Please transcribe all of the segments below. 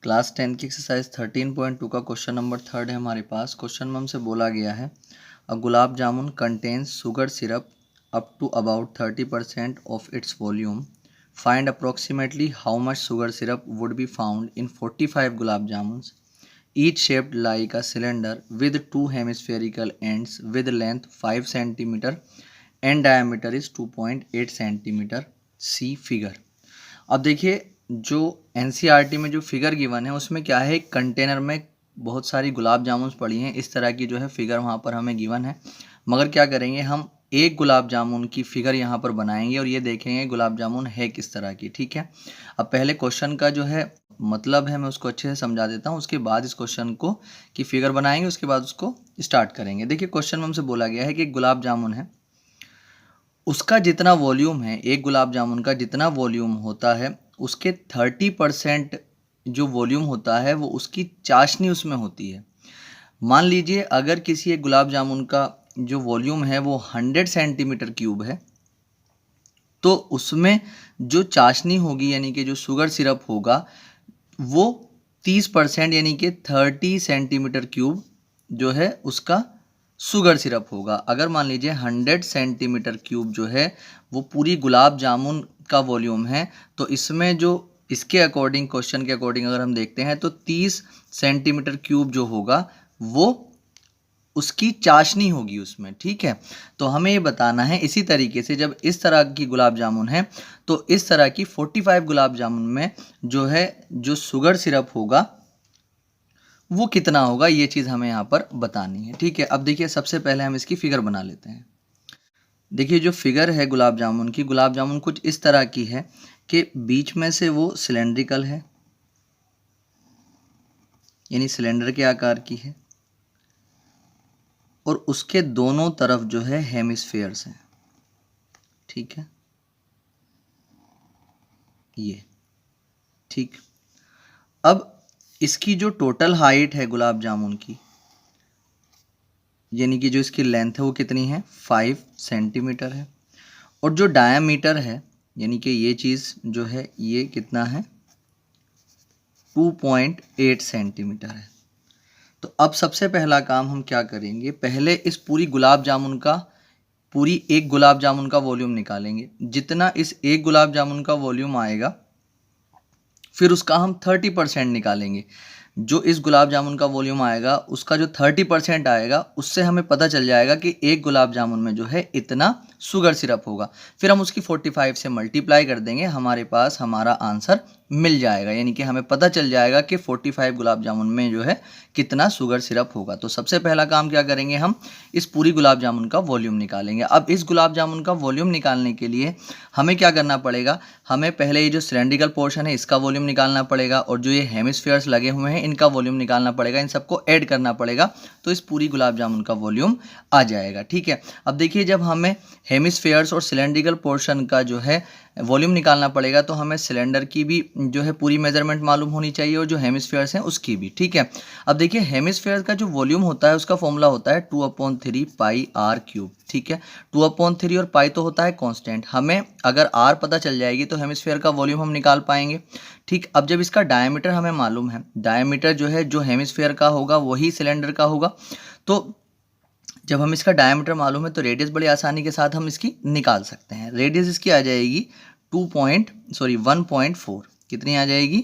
Class 10 की exercise 13.2 का question number 3 है हमारे पास। क्वेश्चन में हमसे बोला गया है a gulab jamun contains sugar syrup up to about 30% of its volume. Find approximately how much sugar syrup would be found in 45 gulab jamuns each shaped like a cylinder with 2 hemispherical ends with length 5 centimetre and diameter is 2.8 centimetre. See figure. अब देखिए जो NCERT में जो figure given है उसमें क्या है, एक कंटेनर में बहुत सारी गुलाब जामुन पड़ी हैं। इस तरह की जो है फिगर वहाँ पर हमें गिवन है, मगर क्या करेंगे हम एक गुलाब जामुन की फिगर यहाँ पर बनाएंगे और ये देखेंगे गुलाब जामुन है किस तरह की। ठीक है, अब पहले क्वेश्चन का जो है मतलब है मैं उसको अच्छे से समझा देता हूँ, उसके बाद इस क्वेश्चन को की फिगर बनाएंगे, उसके बाद उसको स्टार्ट करेंगे। देखिए क्वेश्चन में हमसे बोला गया है कि एक गुलाब जामुन है, उसका जितना वॉल्यूम है, एक गुलाब जामुन का जितना वॉल्यूम होता है उसके 30% जो वॉल्यूम होता है वो उसकी चाशनी उसमें होती है। मान लीजिए अगर किसी एक गुलाब जामुन का जो वॉल्यूम है वो 100 सेंटीमीटर क्यूब है, तो उसमें जो चाशनी होगी यानी कि जो शुगर सिरप होगा वो 30% यानी कि 30 सेंटीमीटर क्यूब जो है उसका शुगर सिरप होगा। अगर मान लीजिए 100 सेंटीमीटर क्यूब जो है वो पूरी गुलाब जामुन का वॉल्यूम है, तो इसमें जो इसके अकॉर्डिंग क्वेश्चन के अकॉर्डिंग अगर हम देखते हैं तो 30 सेंटीमीटर क्यूब जो होगा वो उसकी चाशनी होगी उसमें। ठीक है, तो हमें ये बताना है इसी तरीके से जब इस तरह की गुलाब जामुन है तो इस तरह की 45 गुलाब जामुन में जो है जो शुगर सिरप होगा वो कितना होगा, ये चीज़ हमें यहाँ पर बतानी है। ठीक है, अब देखिए सबसे पहले हम इसकी फिगर बना लेते हैं। देखिए जो फिगर है गुलाब जामुन की, गुलाब जामुन कुछ इस तरह की है कि बीच में से वो सिलेंड्रिकल है यानी सिलेंडर के आकार की है और उसके दोनों तरफ जो है हेमिस्फेयर्स हैं। ठीक है, ये ठीक। अब इसकी जो टोटल हाइट है गुलाब जामुन की यानी कि जो इसकी लेंथ है वो कितनी है 5 सेंटीमीटर है और जो डायामीटर है यानी कि ये चीज़ जो है ये कितना है 2.8 सेंटीमीटर है। तो अब सबसे पहला काम हम क्या करेंगे, पहले इस पूरी गुलाब जामुन का पूरी एक गुलाब जामुन का वॉल्यूम निकालेंगे। जितना इस एक गुलाब जामुन का वॉल्यूम आएगा फिर उसका हम 30% निकालेंगे। जो इस गुलाब जामुन का वॉल्यूम आएगा उसका जो 30% आएगा उससे हमें पता चल जाएगा कि एक गुलाब जामुन में जो है इतना शुगर सिरप होगा। फिर हम उसकी 45 से मल्टीप्लाई कर देंगे, हमारे पास हमारा आंसर मिल जाएगा यानी कि हमें पता चल जाएगा कि 45 गुलाब जामुन में जो है कितना शुगर सिरप होगा। तो सबसे पहला काम क्या करेंगे, हम इस पूरी गुलाब जामुन का वॉल्यूम निकालेंगे। अब इस गुलाब जामुन का वॉल्यूम निकालने के लिए हमें क्या करना पड़ेगा, हमें पहले ये जो सिलेंड्रिकल पोर्शन है इसका वॉल्यूम निकालना पड़ेगा और जो ये हेमिस्फीयर्स लगे हुए हैं इनका वॉल्यूम निकालना पड़ेगा, इन सबको ऐड करना पड़ेगा तो इस पूरी गुलाब जामुन का वॉल्यूम आ जाएगा। ठीक है, अब देखिए जब हमें हेमिस्फीयर्स और सिलेंड्रिकल पोर्शन का जो है वॉल्यूम निकालना पड़ेगा तो हमें सिलेंडर की भी जो है पूरी मेजरमेंट मालूम होनी चाहिए और जो हेमिस्फीयर्स हैं उसकी भी। ठीक है, अब देखिए हेमिस्फीयर का जो वॉल्यूम होता है उसका फॉर्मूला होता है 2/3 पाई आर क्यूब। ठीक है, 2/3 और पाई तो होता है कांस्टेंट, हमें अगर आर पता चल जाएगी तो हेमिस्फीयर का वॉल्यूम हम निकाल पाएंगे। ठीक, अब जब इसका डायमीटर हमें मालूम है, डायमीटर जो है जो हेमिस्फीयर का होगा वही सिलेंडर का होगा, तो जब हम इसका डायमीटर मालूम है तो रेडियस बड़ी आसानी के साथ हम इसकी निकाल सकते हैं। रेडियस इसकी आ जाएगी 1.4, कितनी आ जाएगी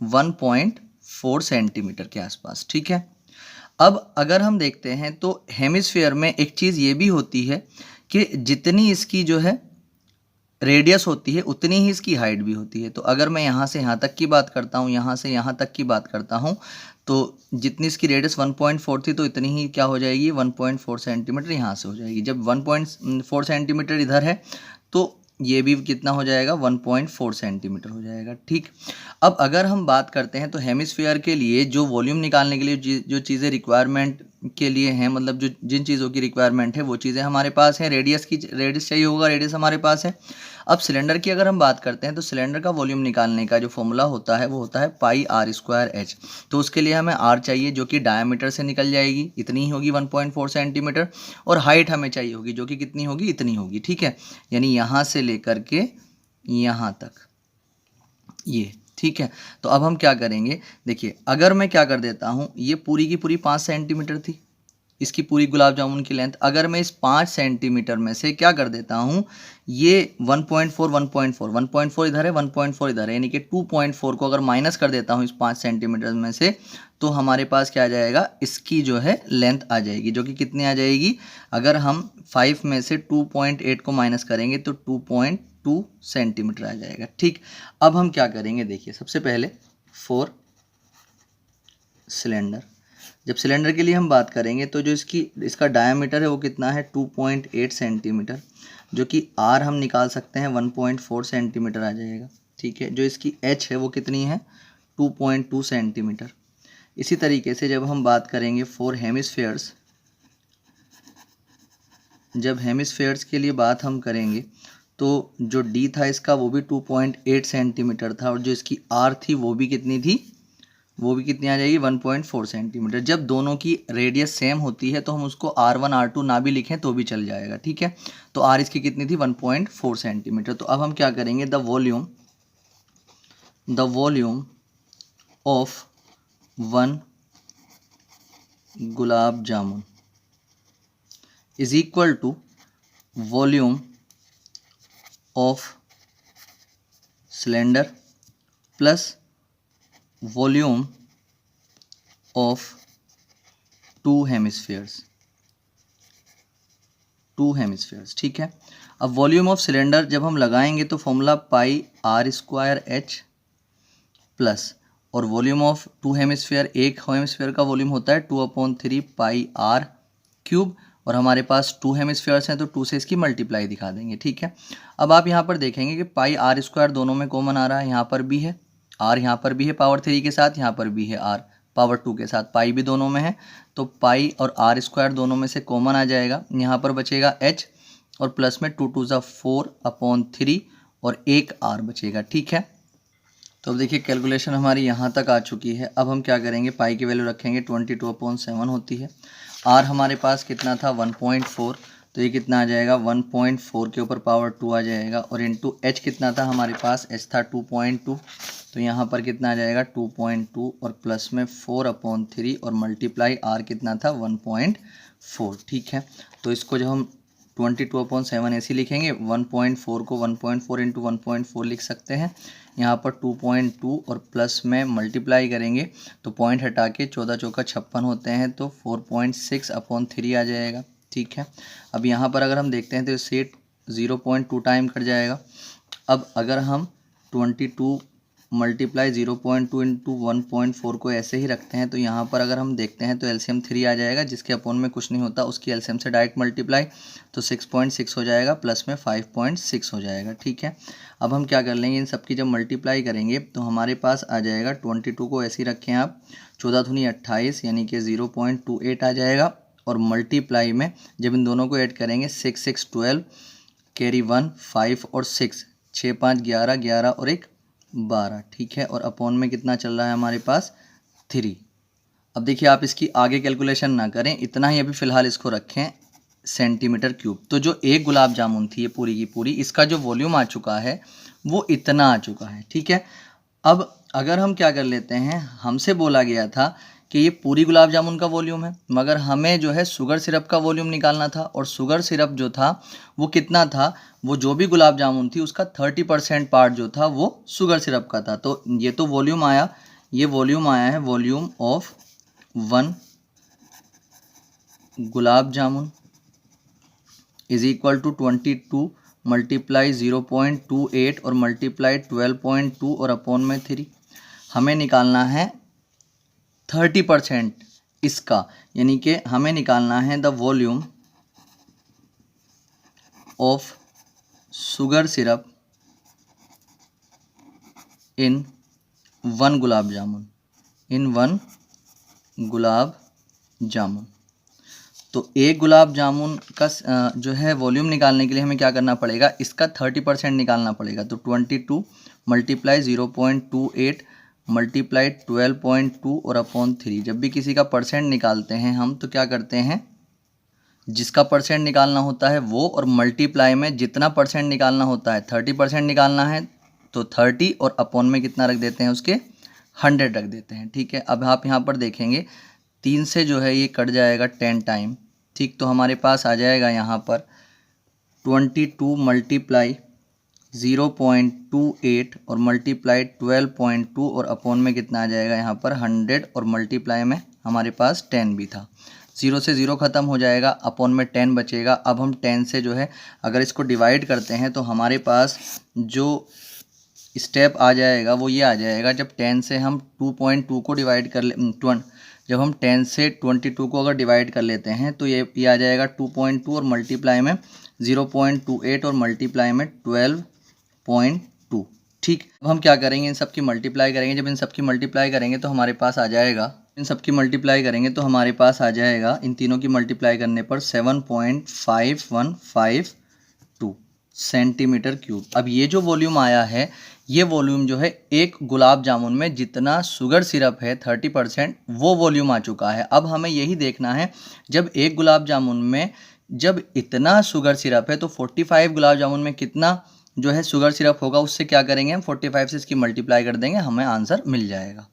1.4 सेंटीमीटर के आसपास। ठीक है, अब अगर हम देखते हैं तो हेमिस्फीयर में एक चीज़ ये भी होती है कि जितनी इसकी जो है रेडियस होती है उतनी ही इसकी हाइट भी होती है। तो अगर मैं यहाँ से यहाँ तक की बात करता हूँ, यहाँ से यहाँ तक की बात करता हूँ, तो जितनी इसकी रेडियस 1.4 थी तो इतनी ही क्या हो जाएगी 1.4 सेंटीमीटर यहाँ से हो जाएगी। जब 1.4 सेंटीमीटर इधर है तो ये भी कितना हो जाएगा 1.4 सेंटीमीटर हो जाएगा। ठीक, अब अगर हम बात करते हैं तो हेमिस्फीयर के लिए जो वॉल्यूम निकालने के लिए जो चीज़ें रिक्वायरमेंट के लिए हैं, मतलब जो जिन चीज़ों की रिक्वायरमेंट है वो चीज़ें हमारे पास हैं। रेडियस चाहिए होगा, रेडियस हमारे पास है। अब सिलेंडर की अगर हम बात करते हैं तो सिलेंडर का वॉल्यूम निकालने का जो फॉर्मूला होता है वो होता है पाई आर स्क्वायर एच। तो उसके लिए हमें आर चाहिए जो कि डायमीटर से निकल जाएगी, इतनी ही होगी 1.4 सेंटीमीटर, और हाइट हमें चाहिए होगी जो कि कितनी होगी, इतनी होगी। ठीक है, यानी यहाँ से लेकर के यहाँ तक ये। ठीक है। तो अब हम क्या करेंगे, देखिए अगर मैं क्या कर देता हूँ, ये पूरी की पूरी 5 सेंटीमीटर थी इसकी पूरी गुलाब जामुन की लेंथ, अगर मैं इस 5 सेंटीमीटर में से क्या कर देता हूँ, ये 1.4 इधर है, 1.4 इधर है, यानी कि 2.4 को अगर माइनस कर देता हूँ इस 5 सेंटीमीटर में से, तो हमारे पास क्या आ जाएगा, इसकी जो है लेंथ आ जाएगी, जो कि कितनी आ जाएगी, अगर हम 5 में से 2.8 को माइनस करेंगे तो 2.2 सेंटीमीटर आ जाएगा। ठीक, अब हम क्या करेंगे, देखिए सबसे पहले फॉर सिलेंडर, जब सिलेंडर के लिए हम बात करेंगे तो जो इसका डायमीटर है वो कितना है, 2.8 सेंटीमीटर, जो कि आर हम निकाल सकते हैं 1.4 सेंटीमीटर आ जाएगा। ठीक है, जो इसकी एच है वो कितनी है, 2.2 सेंटीमीटर। इसी तरीके से जब हम बात करेंगे फॉर हेमिस्फेयर्स, जब हेमिस्फेयर्स के लिए बात हम करेंगे तो जो डी था इसका वो भी 2.8 सेंटीमीटर था, और जो इसकी आर थी वो भी कितनी थी, वो भी कितनी आ जाएगी, 1.4 सेंटीमीटर। जब दोनों की रेडियस सेम होती है तो हम उसको R1 R2 ना भी लिखें तो भी चल जाएगा। ठीक है, तो आर इसकी कितनी थी, 1.4 सेंटीमीटर। तो अब हम क्या करेंगे, the volume of 1 gulab jamun is equal to volume of cylinder plus volume of 2 hemispheres. ठीक है, अब वॉल्यूम ऑफ सिलेंडर जब हम लगाएंगे तो फॉर्मूला पाई r² h प्लस, और वॉल्यूम ऑफ 2 हेमिस्फेयर, एक हेमिस्फेयर का वॉल्यूम होता है 2/3 पाई r³, और हमारे पास 2 हेमिस्फेयर्स हैं तो 2 से इसकी मल्टीप्लाई दिखा देंगे। ठीक है, अब आप यहाँ पर देखेंगे कि पाई r² दोनों में कॉमन आ रहा है, यहाँ पर भी है r, यहाँ पर भी है पावर 3 के साथ, यहाँ पर भी है r पावर 2 के साथ, पाई भी दोनों में है, तो पाई और r² दोनों में से कॉमन आ जाएगा, यहाँ पर बचेगा h, और प्लस में 2 2 4/3 और एक r बचेगा। ठीक है, तो अब देखिए कैलकुलेशन हमारी यहाँ तक आ चुकी है। अब हम क्या करेंगे, पाई की वैल्यू रखेंगे, 22/7 होती है, r हमारे पास कितना था 1.4, तो ये कितना आ जाएगा 1.4 के ऊपर पावर 2 आ जाएगा, और इंटू h कितना था हमारे पास, h था 2.2, तो यहाँ पर कितना आ जाएगा 2.2 और प्लस में 4/3 और मल्टीप्लाई r कितना था 1.4। ठीक है, तो इसको जब हम 22/7 ऐसे लिखेंगे, 1.4 को 1.4 इंटू 1.4 लिख सकते हैं, यहाँ पर 2.2 और प्लस में मल्टीप्लाई करेंगे तो पॉइंट हटा के 14 चौका 56 होते हैं, तो 4.6/3 आ जाएगा। ठीक है, अब यहाँ पर अगर हम देखते हैं तो इससे 0.2 टाइम कट जाएगा। अब अगर हम 22 मल्टीप्लाई 0.2 इंटू 1.4 को ऐसे ही रखते हैं तो यहाँ पर अगर हम देखते हैं तो एलसीएम 3 आ जाएगा, जिसके अपोन में कुछ नहीं होता, उसकी एलसीएम से डायरेक्ट मल्टीप्लाई, तो 6.6 हो जाएगा, प्लस में 5.6 हो जाएगा। ठीक है, अब हम क्या कर लेंगे, इन सब की जब मल्टीप्लाई करेंगे तो हमारे पास आ जाएगा 22 को ऐसे ही रखें आप, 14 दूनी 28 यानी कि 0.28 आ जाएगा, और मल्टीप्लाई में जब इन दोनों को ऐड करेंगे 6 6 12 कैरी 1 5 और 6 6 5 11 11 और एक 12। ठीक है, और अपॉन में कितना चल रहा है हमारे पास 3। अब देखिए आप इसकी आगे कैलकुलेशन ना करें, इतना ही अभी फ़िलहाल इसको रखें सेंटीमीटर क्यूब। तो जो एक गुलाब जामुन थी ये पूरी की पूरी, इसका जो वॉल्यूम आ चुका है वो इतना आ चुका है। ठीक है, अब अगर हम क्या कर लेते हैं, हमसे बोला गया था कि ये पूरी गुलाब जामुन का वॉल्यूम है, मगर हमें जो है शुगर सिरप का वॉल्यूम निकालना था, और शुगर सिरप जो था वो कितना था, वो जो भी गुलाब जामुन थी उसका 30% पार्ट जो था वो शुगर सिरप का था। तो ये तो वॉल्यूम आया, ये वॉल्यूम आया है volume of 1 gulab jamun is equal to 22 multiply 0.28 और मल्टीप्लाई 12.2 और अपॉन में 3। हमें निकालना है 30% इसका, यानी कि हमें निकालना है the volume of sugar syrup in 1 gulab जामुन, इन 1 गुलाब जामुन। तो एक गुलाब जामुन का जो है वॉल्यूम निकालने के लिए हमें क्या करना पड़ेगा, इसका 30% निकालना पड़ेगा। तो 22 मल्टीप्लाई 0.28 मल्टीप्लाई 12.2 और अपॉन 3। जब भी किसी का परसेंट निकालते हैं हम तो क्या करते हैं, जिसका परसेंट निकालना होता है वो, और मल्टीप्लाई में जितना परसेंट निकालना होता है 30% निकालना है तो 30 और अपॉन में कितना रख देते हैं उसके 100 रख देते हैं। ठीक है, अब आप यहाँ पर देखेंगे 3 से जो है ये कट जाएगा 10 टाइम। ठीक, तो हमारे पास आ जाएगा यहाँ पर 22 मल्टीप्लाई 0.28 और मल्टीप्लाई 12.2 और अपॉन में कितना आ जाएगा यहाँ पर 100 और मल्टीप्लाई में हमारे पास 10 भी था। 0 से 0 ख़त्म हो जाएगा, अपॉन में 10 बचेगा। अब हम 10 से जो है अगर इसको डिवाइड करते हैं तो हमारे पास जो स्टेप आ जाएगा वो ये आ जाएगा, जब 10 से हम 2.2 को डिवाइड कर ले जब हम 10 से 22 को अगर डिवाइड कर लेते हैं तो ये आ जाएगा 2.2 और मल्टीप्लाई में 0.28 और मल्टीप्लाई में 12.2। ठीक, अब हम क्या करेंगे, इन सब की मल्टीप्लाई करेंगे। जब इन सब की मल्टीप्लाई करेंगे तो हमारे पास आ जाएगा, इन सब की मल्टीप्लाई करेंगे तो हमारे पास आ जाएगा, इन तीनों की मल्टीप्लाई करने पर 7.5152 सेंटीमीटर क्यूब। अब ये जो वॉल्यूम आया है, ये वॉल्यूम जो है एक गुलाब जामुन में जितना शुगर सिरप है 30% वो वॉल्यूम आ चुका है। अब हमें यही देखना है, जब एक गुलाब जामुन में जब इतना शुगर सिरप है तो 45 गुलाब जामुन में कितना जो है शुगर सिरप होगा, उससे क्या करेंगे हम 45 से इसकी मल्टीप्लाई कर देंगे, हमें आंसर मिल जाएगा।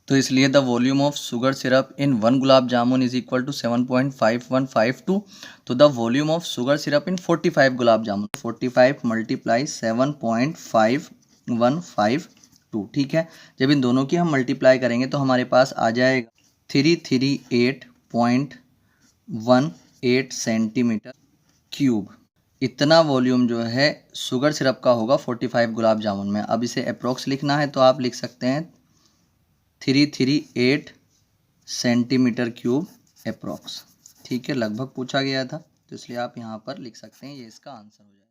तो इसलिए the volume of sugar syrup in 1 gulab jamun is equal to 7.5152। तो the volume of sugar syrup in 45 gulab jamun, 45 multiply 7.5152। ठीक है, जब इन दोनों की हम मल्टीप्लाई करेंगे तो हमारे पास आ जाएगा 338.18 सेंटीमीटर क्यूब। इतना वॉल्यूम जो है शुगर सिरप का होगा 45 गुलाब जामुन में। अब इसे अप्रोक्स लिखना है तो आप लिख सकते हैं 338 सेंटीमीटर क्यूब अप्रोक्स। ठीक है, लगभग पूछा गया था तो इसलिए आप यहाँ पर लिख सकते हैं, ये इसका आंसर हो जाएगा।